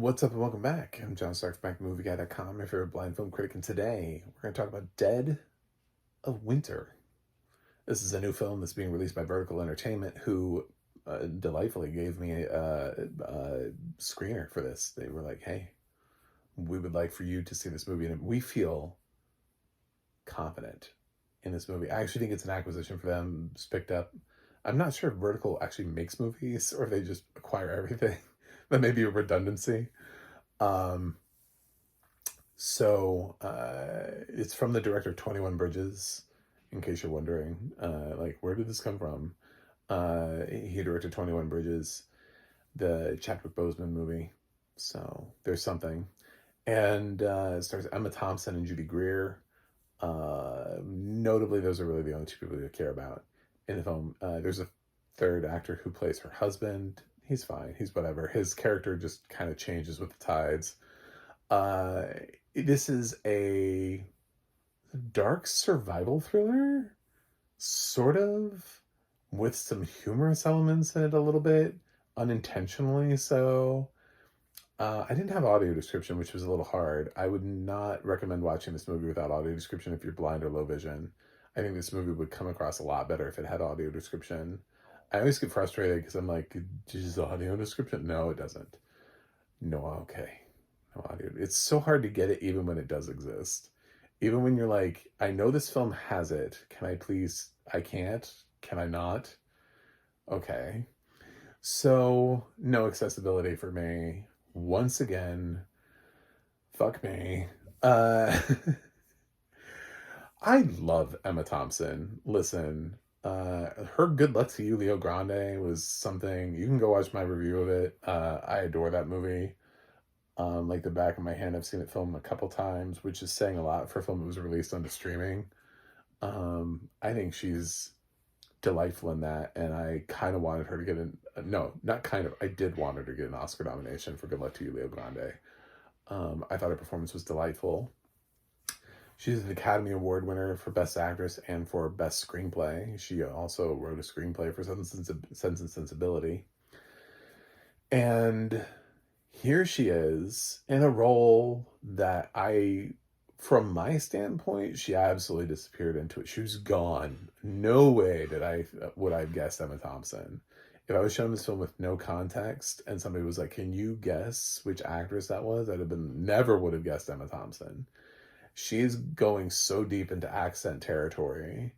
What's up and welcome back. I'm John Stark from MovieGuy.com, your favorite blind film critic, and today we're going to talk about Dead of Winter. This is a new film that's being released by Vertical Entertainment, who delightfully gave me a screener for this. They were like, hey, we would like for you to see this movie, and we feel confident in this movie. I actually think it's an acquisition for them. It's picked up. I'm not sure if Vertical actually makes movies or if they just acquire everything. That may be a redundancy. Um, it's from the director of 21 Bridges, in case you're wondering, where did this come from? He directed 21 Bridges, the Chadwick Boseman movie. So there's something. And it stars Emma Thompson and Judy Greer. Notably, those are really the only two people you care about in the film. There's a third actor who plays her husband. He's fine. He's whatever. His character just kind of changes with the tides. This is a dark survival thriller, sort of, with some humorous elements in it a little bit, unintentionally so. I didn't have audio description, which was a little hard. I would not recommend watching this movie without audio description if you're blind or low vision. I think this movie would come across a lot better if it had audio description. I always get frustrated because I'm like, does audio description? No, it doesn't. No, okay. No audio. It's so hard to get it even when it does exist. Even when you're like, I know this film has it. Can I please? I can't. Can I not? Okay. So, no accessibility for me. Once again, fuck me. I love Emma Thompson. Listen, her Good Luck to You, Leo Grande was something. You can go watch my review of it. I adore that movie. Like the back of my hand. I've seen it filmed a couple times, which is saying a lot for a film that was released onto streaming. I think she's delightful in that, and I kind of wanted her to get I did want her to get an Oscar nomination for Good Luck to You, Leo Grande. I thought her performance was delightful. She's an Academy Award winner for Best Actress and for Best Screenplay. She also wrote a screenplay for Sense and Sensibility. And here she is in a role that from my standpoint, she absolutely disappeared into it. She was gone. No way would I have guessed Emma Thompson. If I was shown this film with no context and somebody was like, can you guess which actress that was? Never would have guessed Emma Thompson. She's going so deep into accent territory.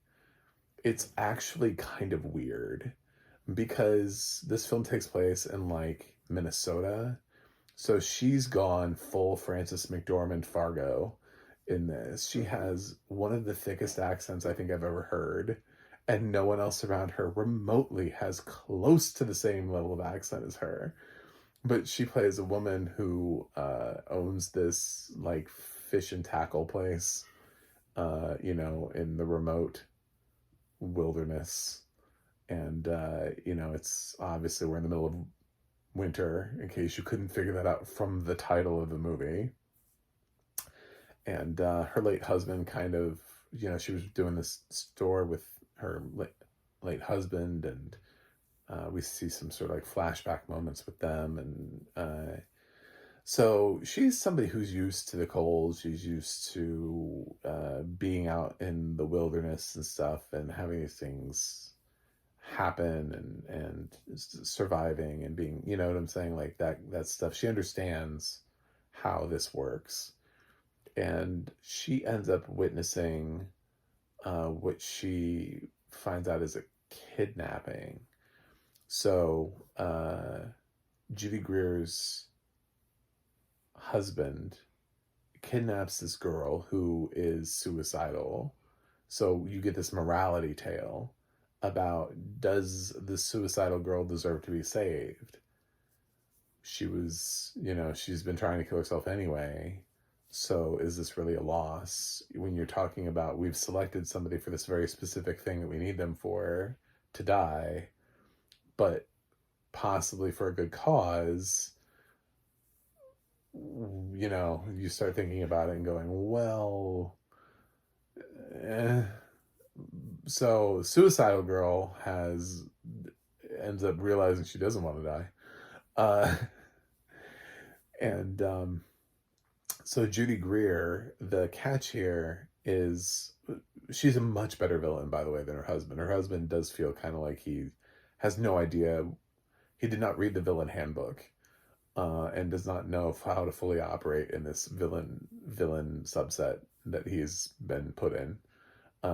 It's actually kind of weird because this film takes place in Minnesota. So she's gone full Frances McDormand Fargo in this. She has one of the thickest accents I think I've ever heard, and no one else around her remotely has close to the same level of accent as her. But she plays a woman who owns this fish and tackle place, in the remote wilderness. And, it's obviously we're in the middle of winter, in case you couldn't figure that out from the title of the movie. And her late husband she was doing this store with her late husband, and we see some sort of flashback moments with them. And so she's somebody who's used to the cold. She's used to being out in the wilderness and stuff and having these things happen and surviving and being, you know what I'm saying? That stuff. She understands how this works. And she ends up witnessing what she finds out is a kidnapping. So Judy Greer's husband kidnaps this girl who is suicidal. So you get this morality tale about, does the suicidal girl deserve to be saved? She was, she's been trying to kill herself anyway. So is this really a loss? When you're talking about, we've selected somebody for this very specific thing that we need them for to die, but possibly for a good cause, you start thinking about it and going, well, So suicidal girl ends up realizing she doesn't want to die. And so Judy Greer, the catch here is she's a much better villain, by the way, than her husband. Her husband does feel kind of like he has no idea. He did not read the villain handbook, and does not know how to fully operate in this villain subset that he's been put in.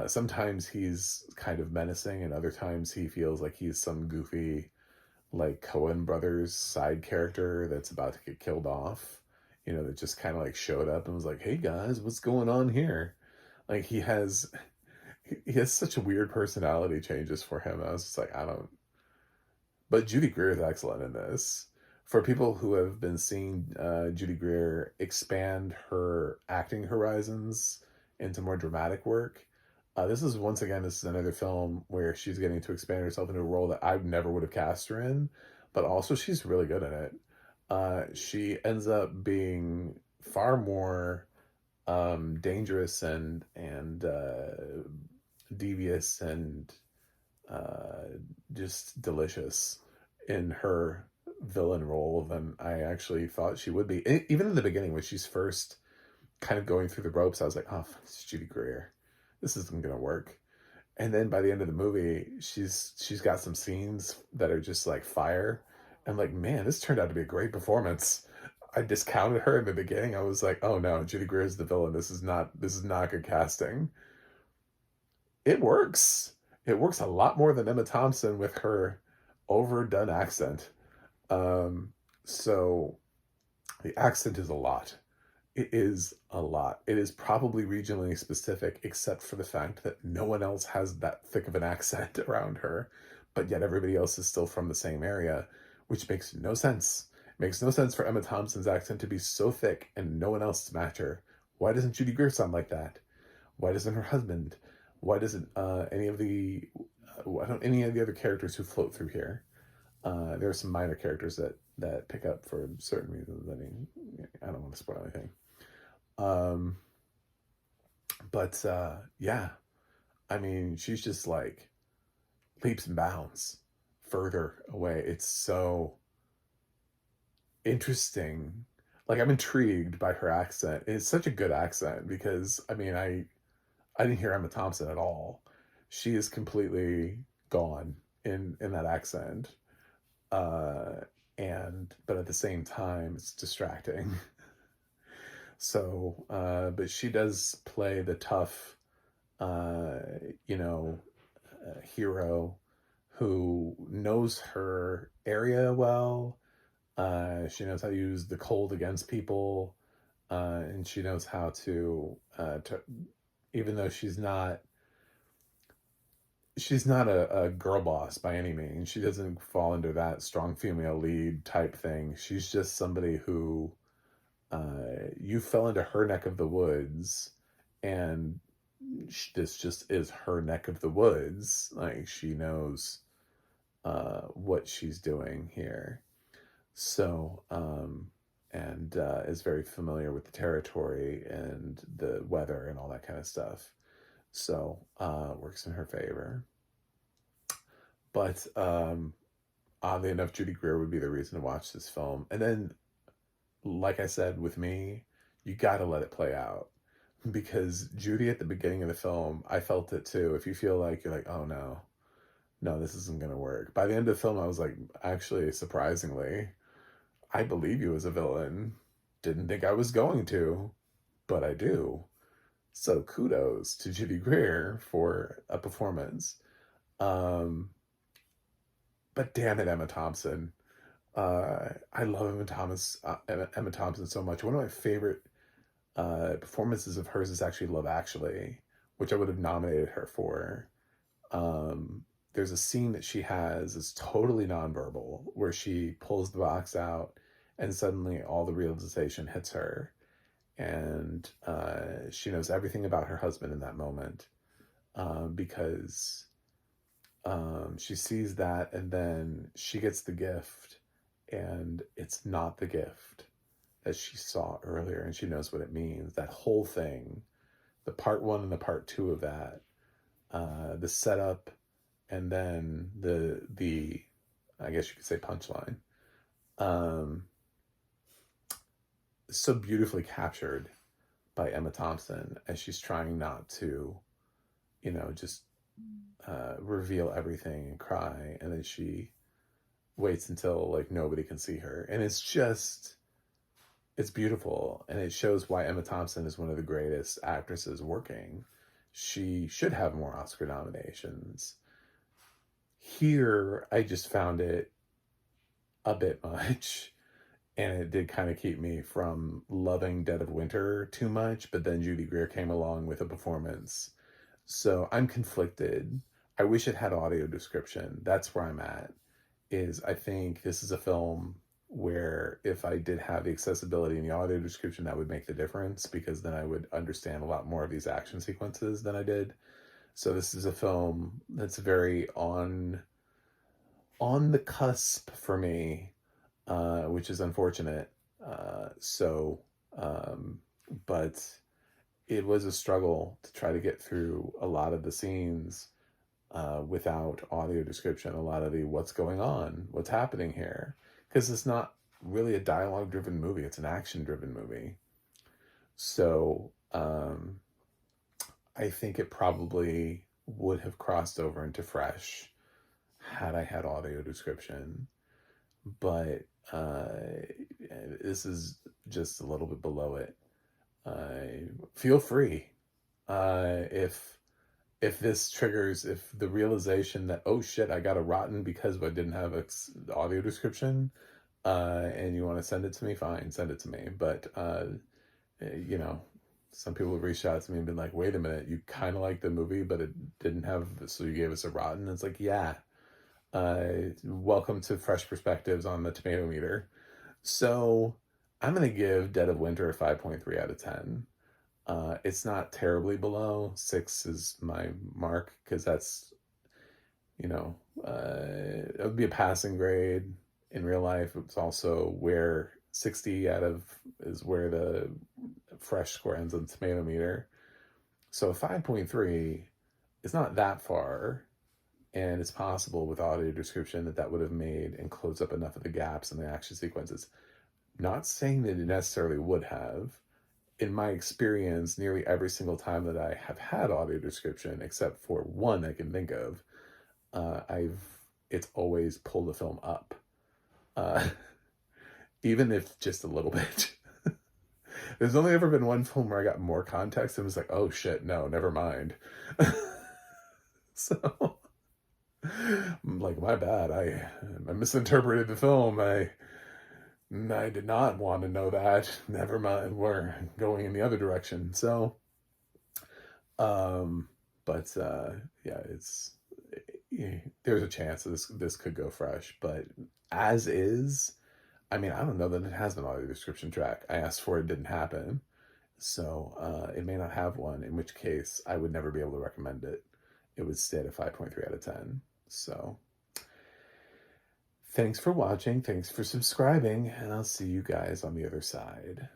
Sometimes he's kind of menacing, and other times he feels like he's some goofy, like Coen Brothers side character that's about to get killed off. That just kind of like showed up and was like, "Hey guys, what's going on here?" Like he has such a weird personality changes for him. I was just like, I don't. But Judy Greer is excellent in this. For people who have been seeing Judy Greer expand her acting horizons into more dramatic work, this is another film where she's getting to expand herself into a role that I never would have cast her in, but also she's really good in it. She ends up being far more dangerous and devious and just delicious in her villain role than I actually thought she would be. Even in the beginning, when she's first kind of going through the ropes, I was like, "Oh, it's Judy Greer. This isn't gonna work." And then by the end of the movie, she's got some scenes that are just like fire. I'm like, man, this turned out to be a great performance. I discounted her in the beginning. I was like, oh no, Judy Greer is the villain. This is not good casting. It works. It works a lot more than Emma Thompson with her overdone accent. So the accent is a lot. It is a lot. It is probably regionally specific, except for the fact that no one else has that thick of an accent around her, but yet everybody else is still from the same area, which makes no sense. It makes no sense for Emma Thompson's accent to be so thick and no one else to match her. Why doesn't Judy Greer sound like that? Why doesn't her husband? Why doesn't any of the other characters who float through here? There are some minor characters that pick up for certain reasons. I mean, I don't want to spoil anything. But yeah, I mean, she's just like leaps and bounds further away. It's so interesting. Like, I'm intrigued by her accent. It's such a good accent because I mean, I didn't hear Emma Thompson at all. She is completely gone in that accent. Uh, but at the same time, it's distracting. So, but she does play the tough, uh, you know, hero who knows her area well. She knows how to use the cold against people, and she knows how to, even though she's not a girl boss by any means. She doesn't fall under that strong female lead type thing. She's just somebody who you fell into her neck of the woods, and this just is her neck of the woods. Like, she knows what she's doing here. So, and is very familiar with the territory and the weather and all that kind of stuff. So, works in her favor. But oddly enough, Judy Greer would be the reason to watch this film. And then, like I said, with me, you gotta let it play out. Because Judy at the beginning of the film, I felt it too. If you feel like you're like, oh no, this isn't gonna work. By the end of the film, I was like, actually, surprisingly, I believe you as a villain. Didn't think I was going to, but I do. So kudos to Judy Greer for a performance. Um, but damn it, Emma Thompson. I love Emma Thompson so much. One of my favorite performances of hers is actually Love Actually, which I would have nominated her for. There's a scene that she has that's totally nonverbal, where she pulls the box out and suddenly all the realization hits her. And she knows everything about her husband in that moment, because she sees that, and then she gets the gift, and it's not the gift that she saw earlier, and she knows what it means. That whole thing, the part one and the part two of that, the setup, and then the I guess you could say punchline. so beautifully captured by Emma Thompson as she's trying not to, just reveal everything and cry, and then she waits until like nobody can see her, and it's beautiful, and it shows why Emma Thompson is one of the greatest actresses working. She should have more Oscar nominations. Here, I just found it a bit much, and it did kind of keep me from loving Dead of Winter too much, but then Judy Greer came along with a performance. So I'm conflicted. I wish it had audio description. That's where I'm at. Is I think this is a film where if I did have the accessibility in the audio description, that would make the difference, because then I would understand a lot more of these action sequences than I did. So this is a film that's very on the cusp for me, which is unfortunate. But it was a struggle to try to get through a lot of the scenes without audio description, a lot of the what's going on, what's happening here, because it's not really a dialogue-driven movie, it's an action-driven movie. So I think it probably would have crossed over into Fresh had I had audio description, but this is just a little bit below it. Feel free if this triggers, if the realization that, oh shit, I got a rotten because I didn't have audio description, and you want to send it to me, fine, send it to me. But some people have reached out to me and been like, wait a minute, you kind of like the movie, but it didn't have, so you gave us a rotten. It's like, yeah. Welcome to Fresh Perspectives on the tomato meter. So I'm going to give Dead of Winter a 5.3 out of 10. It's not terribly below. 6 is my mark, because that's, it would be a passing grade in real life. It's also where 60 is where the Fresh score ends on the tomato meter. So 5.3 is not that far. And it's possible with audio description that would have made and closed up enough of the gaps in the action sequences. Not saying that it necessarily would have. In my experience, nearly every single time that I have had audio description, except for one I can think of, it's always pulled the film up, even if just a little bit. There's only ever been one film where I got more context and was like, oh shit, no, never mind. So I'm like, my bad. I misinterpreted the film. I did not want to know that. Never mind. We're going in the other direction. So, there's a chance this could go Fresh, but as is, I mean, I don't know that it has an audio description track. I asked for it, didn't happen. So, it may not have one, in which case I would never be able to recommend it. It would stay at a 5.3 out of 10. So, thanks for watching. Thanks for subscribing. And I'll see you guys on the other side.